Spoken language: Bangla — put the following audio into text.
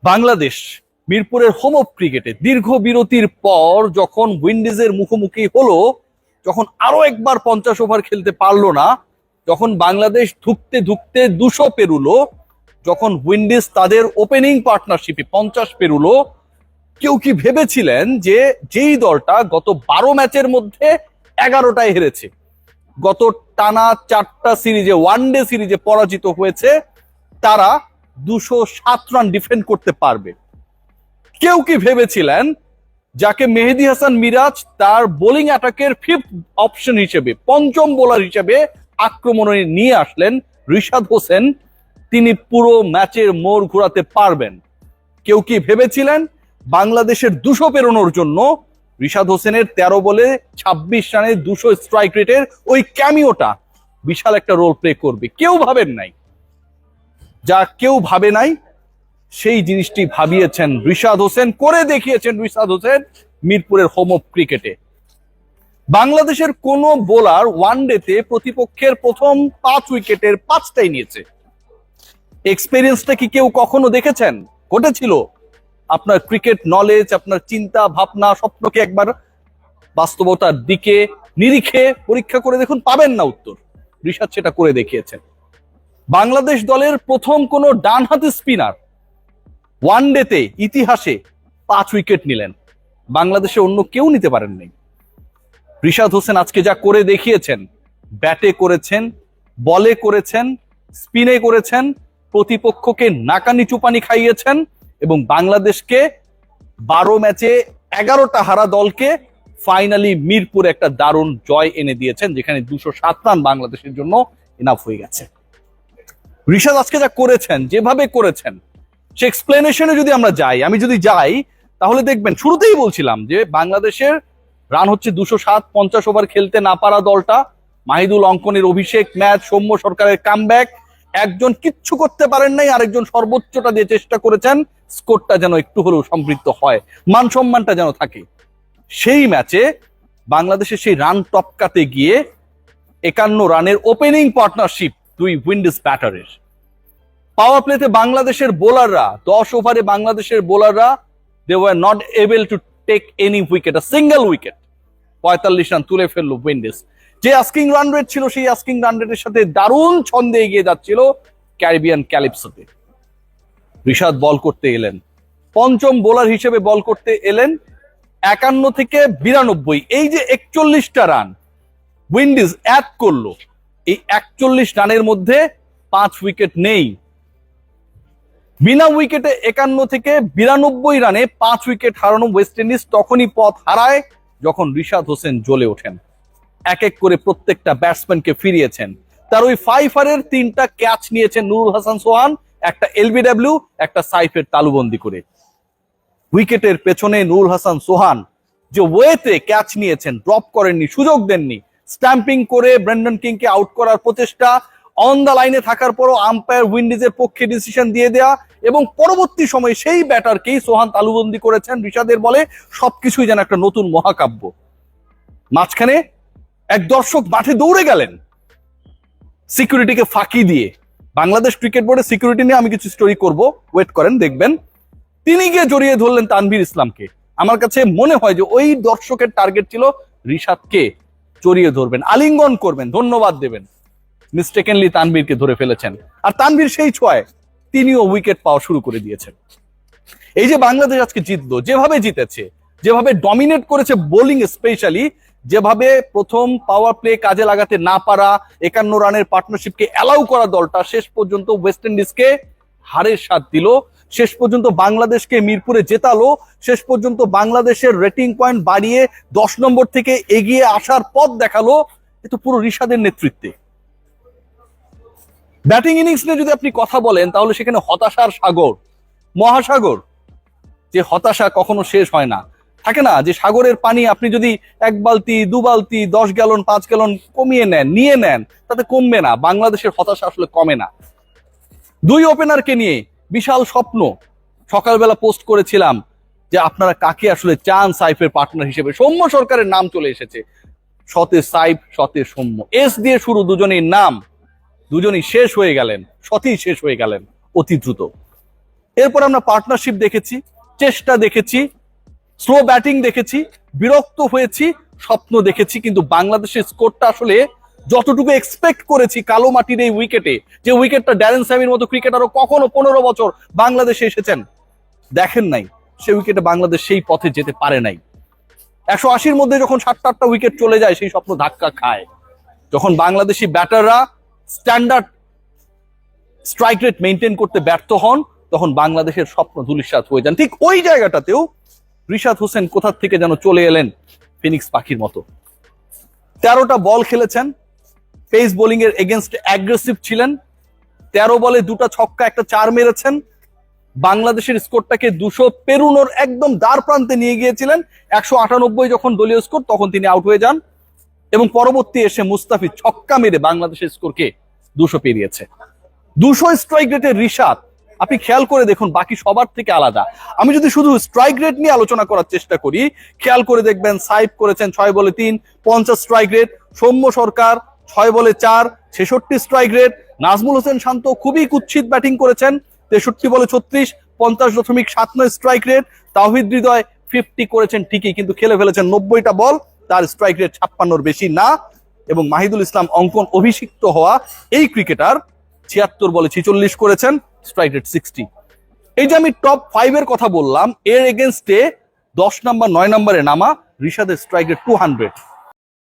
বাংলাদেশ মিরপুরের হোম অফ ক্রিকেটে দীর্ঘ বিরতির পর যখন উইন্ডিজের মুখোমুখি হলো, যখন আরো একবার 50 ওভার খেলতে পারলো না, যখন বাংলাদেশ ধুঁকতে ধুঁকতে 200 পেরুলো, যখন উইন্ডিজ তাদের ওপেনিং পার্টনারশিপে 50 পেরুলো, কেউ কি ভেবেছিলেন যে যেই দলটা গত 12 ম্যাচের মধ্যে 11টায় হেরেছে, গত টানা 4টা সিরিজে ওয়ানডে সিরিজে পরাজিত হয়েছে, তারা 207 রান ডিফেন্ড করতে পারবে? কেউ কি ভেবেছিলেন যাকে মেহেদী হাসান মিরাজ তার বোলিং অ্যাটাকের ফিফথ অপশন হিসেবে, পঞ্চম বোলার হিসেবে আক্রমণে নিয়ে আসলেন রিশাদ হোসেন, তিনি পুরো ম্যাচের মোড় ঘোরাতে পারবেন? কেউ কি ভেবেছিলেন বাংলাদেশের 200 পেরোনোর জন্য রিশাদ হোসেনের 13 বলে 26 রানে 200 স্ট্রাইক রেটের ওই ক্যামিওটা বিশাল একটা রোল প্লে করবে? কেউ ভাবেন নাই। যা কেউ ভাবে নাই সেই জিনিসটি ভাবিয়েছেন রিশাদ হোসেন, করে দেখিয়েছেন রিশাদ হোসেন মিরপুরের হোম অফ ক্রিকেটে। বাংলাদেশের কোন বোলার ওয়ানডেতে প্রতিপক্ষের প্রথম 5 উইকেটের 5টাই নিয়েছে। এক্সপেরিয়েন্সটা কি কেউ কখনো দেখেছেন? ঘটেছিল? আপনার ক্রিকেট নলেজ, আপনার চিন্তা ভাবনা, স্বপ্নকে একবার বাস্তবতার দিকে নিরিখে পরীক্ষা করে দেখুন, পাবেন না উত্তর। রিশাদ সেটা করে দেখিয়েছেন। বাংলাদেশ দলের প্রথম কোন ডানহাতি স্পিনার ওয়ানডেতে ইতিহাসে 5 উইকেট নিলেন, বাংলাদেশে অন্য কেউ নিতে পারেন নাই। রিশাদ হোসেন আজকে যা করে দেখিয়েছেন, ব্যাটে করেছেন, বলে করেছেন, স্পিনে করেছেন, প্রতিপক্ষকে নাকানি চুপানি খাইয়েছেন এবং বাংলাদেশকে 12 ম্যাচে 11টা হারা দলকে ফাইনালি মিরপুরে একটা দারুণ জয় এনে দিয়েছেন, যেখানে 207 রান বাংলাদেশের জন্য এনাফ হয়ে গেছে। রিশাদ আজকে যা করেছেন, যেভাবে করেছেন, সে এক্সপ্লেনেশনে যদি আমরা যাই, আমি যদি যাই, তাহলে দেখবেন শুরুতেই বলছিলাম যে বাংলাদেশের রান হচ্ছে 207, 50 ওভার খেলতে না পারা দলটা, মাহিদুল অঙ্কনের অভিষেক ম্যাচ, সৌম্য সরকারের কামব্যাক, একজন কিচ্ছু করতে পারেন নাই, আরেকজন সর্বোচ্চটা দিয়ে চেষ্টা করেছেন স্কোরটা যেন একটু হলেও সমৃদ্ধ হয়, মান সম্মানটা যেন থাকে। সেই ম্যাচে বাংলাদেশের সেই রান টপকাতে গিয়ে 51 রানের ওপেনিং পার্টনারশিপ দুই উইন্ডিজ ব্যাটারের। পাওয়ার প্লেতে বাংলাদেশের বোলাররা 10 ওভারে বাংলাদেশের বোলাররা they were not able to take any wicket, a single wicket. 45 run তুলে ফেললো উইন্ডিজ। যে আস্কিং রান রেট ছিল, সেই আস্কিং রান রেটের সাথে দারুণ ছন্দে এগিয়ে যাচ্ছিল ক্যারিবিয়ান ক্যালিপসোতে। রিশাদ বল করতে এলেন, পঞ্চম বোলার হিসেবে বল করতে এলেন। 51 থেকে 92, এই যে 41টা রান উইন্ডিজ অ্যাড করলো, এই 41 রানের মধ্যে 5 উইকেট নেই। বিনা উইকেটে 51 থেকে 92 রানে 5 উইকেট হারানো ওয়েস্ট ইন্ডিজ তখনই পথ হারায় যখন রিশাদ হোসেন জ্বলে ওঠেন। এক এক করে প্রত্যেকটা ব্যাটসম্যানকে ফিরিয়েছেন। তার ওই 5 3টা ক্যাচ নিয়েছেন নুরুল হাসান সোহান, একটা এলবিডব্লিউ, একটা সাইফের তালুবন্দি করে। উইকেটের পেছনে নুরুল হাসান সোহান যে ওয়েতে ক্যাচ নিয়েছেন, ড্রপ করেননি, সুযোগ দেননি, স্ট্যাম্পিং করে ব্রেন্ডন কিংকে আউট করার প্রচেষ্টা, অন দা লাইনে থাকার পরও আম্পায়ার উইন্ডিজের পক্ষে ডিসিশন দিয়ে দেয়া, এবং পরবর্তী সময়ে সেই ব্যাটারকেই সোহান তালুবন্দি করেছেন রিশাদের বলে। সবকিছুই যেন একটা নতুন মহাকাব্য। মাঝখানে এক দর্শক মাঠে দৌড়ে গেলেন সিকিউরিটিকে ফাঁকি দিয়ে। বাংলাদেশ ক্রিকেট বোর্ডের সিকিউরিটি নিয়ে আমি কিছু স্টোরি করব, ওয়েট করেন দেখবেন। তিনি গিয়ে জড়িয়ে ধরলেন তানভীর ইসলামকে। আমার কাছে মনে হয় যে ওই দর্শকের টার্গেট ছিল রিশাদকে জড়িয়ে ধরবেন, আলিঙ্গন করবেন, ধন্যবাদ দেবেন। মিস্টেকেনলি তানভীরকে ধরে ফেলেছেন, আর তানভীর সেই ছোঁয়ায় তিনিও উইকেট পাওয়া শুরু করে দিয়েছেন। এই যে বাংলাদেশ আজকে জিতলো, যেভাবে জিতেছে, যেভাবে ডমিনেট করেছে বোলিং স্পেশালি, যেভাবে প্রথম পাওয়ার প্লে কাজে লাগাতে না পারা, 51 রানের পার্টনারশিপকে অ্যালাউ করা দলটা শেষ পর্যন্ত ওয়েস্ট ইন্ডিজকে হারের স্বাদ দিল, শেষ পর্যন্ত বাংলাদেশকে মিরপুরে জেতালো, শেষ পর্যন্ত বাংলাদেশের রেটিং পয়েন্ট বাড়িয়ে 10 নম্বর থেকে এগিয়ে আসার পথ দেখালো। এটা পুরো রিশাদের নেতৃত্বে। ব্যাটিং ইনিংস নিয়ে যদি আপনি কথা বলেন, তাহলে সেখানে হতাশার সাগর, মহাসাগর। যে হতাশা কখনো শেষ হয় না, থাকে না যে সাগরের পানি আপনি যদি 1 বালতি 2 বালতি 10 গ্যালন 5 গ্যালন কমিয়ে নেন, নিয়ে নেন, তাতে কমবে না। বাংলাদেশের হতাশা আসলে কমে না। 2 ওপেনারকে নিয়ে বিশাল স্বপ্ন। সকালবেলা পোস্ট করেছিলাম যে আপনারা কাকে আসলে চান সাইফের পার্টনার হিসেবে। সৌম্য সরকারের নাম চলে এসেছে, শতে সাইফ, শতে সৌম্য, এস দিয়ে শুরু দুজনের নাম। দুজনই শেষ হয়ে গেলেন, সতেই শেষ হয়ে গেলেন অতি দ্রুত। এরপর আমরা পার্টনারশিপ দেখেছি, চেষ্টা দেখেছি, স্লো ব্যাটিং দেখেছি, বিরক্ত হয়েছি, স্বপ্ন দেখেছি, কিন্তু বাংলাদেশের স্কোরটা আসলে যতটুকু এক্সপেক্ট করেছি কালো মাটির এই উইকেটে, যে উইকেটটা ড্যারেন স্যামির মতো ক্রিকেটারও কখনো 15 বছর বাংলাদেশে এসেছেন দেখেন নাই, সেই উইকেটে বাংলাদেশ সেই পথে যেতে পারে নাই। 180-র মধ্যে যখন 7-8টা উইকেট চলে যায় সেই স্বপ্ন ধাক্কা খায়। যখন বাংলাদেশি ব্যাটাররা স্ট্যান্ডার্ড স্ট্রাইক রেট মেনটেন করতে ব্যর্থ হন, তখন বাংলাদেশের স্বপ্ন ধূলিসাৎ হয়ে যান। ঠিক ওই জায়গাটাতেও রিশাদ হোসেন কোথা থেকে যেন চলে এলেন ফিনিক্স পাখির মতো। 13টা বল খেলেছেন, পেস বোলিং এর এগেনস্ট অ্যাগ্রেসিভ ছিলেন, 13 বলে 2টা ছক্কা 1টা 4 মেরেছেন, বাংলাদেশের স্কোরটাকে 200 পেরুনোর একদম দ্বার প্রান্তে নিয়ে গিয়েছিলেন। 198 যখন দলীয় স্কোর তখন তিনি আউট হয়ে যান, এবং পরবর্তী এসে মুস্তাফিজ ছক্কা মেরে বাংলাদেশের স্কোরকে 200 পেরিয়েছে। 200 স্ট্রাইক রেটের রিশাদ আপনি খেয়াল করে দেখুন বাকি সবার থেকে আলাদা। আমি যদি শুধু স্ট্রাইক রেট নিয়ে আলোচনা করার চেষ্টা করি, খেয়াল করে দেখবেন সাইফ করেছেন 6 বলে 3, 50 স্ট্রাইক রেট, সৌম্য সরকার 6 বলে 4, 66 স্ট্রাইক রেট, নাজমুল হোসেন শান্ত খুবই কুৎসিত ব্যাটিং করেছেন 63 বলে 36, 50.79 স্ট্রাইক রেট, তাওহিদ হৃদয় 50 করেছেন ঠিকই, কিন্তু খেলে ফেলেছেন 90টা বল, তার স্ট্রাইক রেট 56-র বেশি না। এবং মাহিদুল ইসলাম অঙ্কন অভিষিক্ত হওয়া এই ক্রিকেটার 76 বলে 46 করেছেন, স্ট্রাইক রেট 60। এই যে আমি টপ 5 এর কথা বললাম, এর এগেনস্টে 10 নাম্বার 9 নম্বরে নামা রিশাদের স্ট্রাইক রেট 200।